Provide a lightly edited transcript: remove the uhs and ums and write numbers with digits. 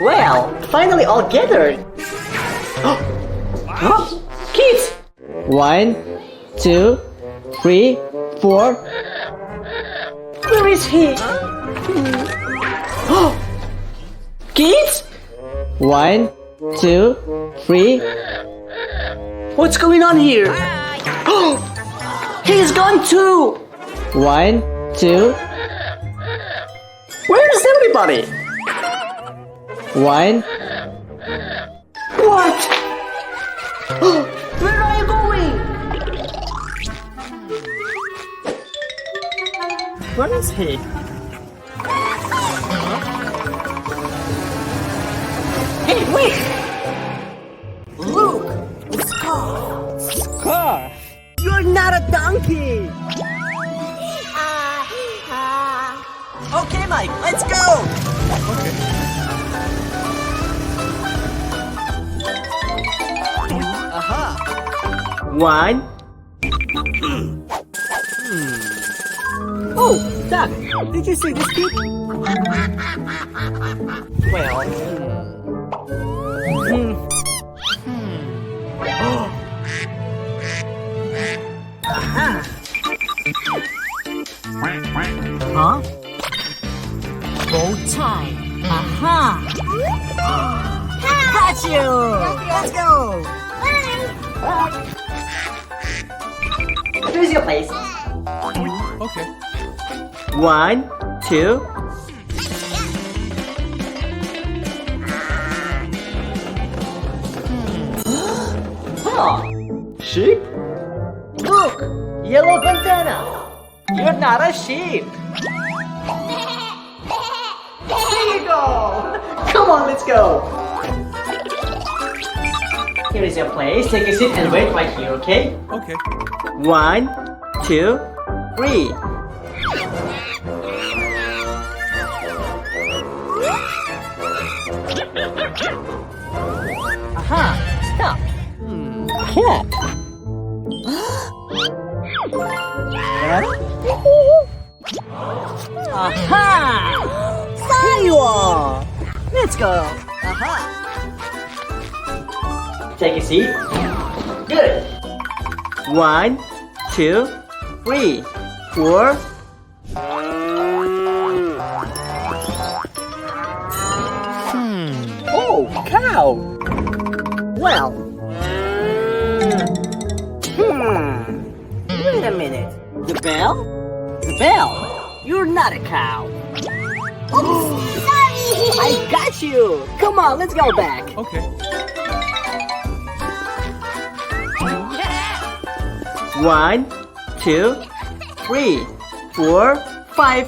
Well, finally all gathered. Huh? Kids! 1, 2, 3, 4. Where is he? Kids? 1, 2, 3. What's going on here? He's gone too! 1, 2, Where's everybody? 1. What? Where are you going? Where is he? Hey, wait! Look! The scarf! Scarf. You're not a donkey! Okay, Mike, let's go! Aha! 1. Oh, Doc, did you see this kid? Well, Aha! Huh? Bow tie. Aha! Got you! Let's go! Here's your place. Okay. 1, 2. Huh? Sheep? Look! Yellow bandana! You're not a sheep! There you go! Come on, let's go! Here is your place. Take a seat and wait right here, okay? Okay. 1, 2, 3. Aha! Stop! Cat! Aha! There you are! Let's go! Aha! Take a seat. Good! 1, 2, 3, 4. Oh, cow! Well. Wait a minute. The bell? The bell? You're not a cow. I got you! Come on, let's go back. Okay. 1, 2, 3, 4, 5.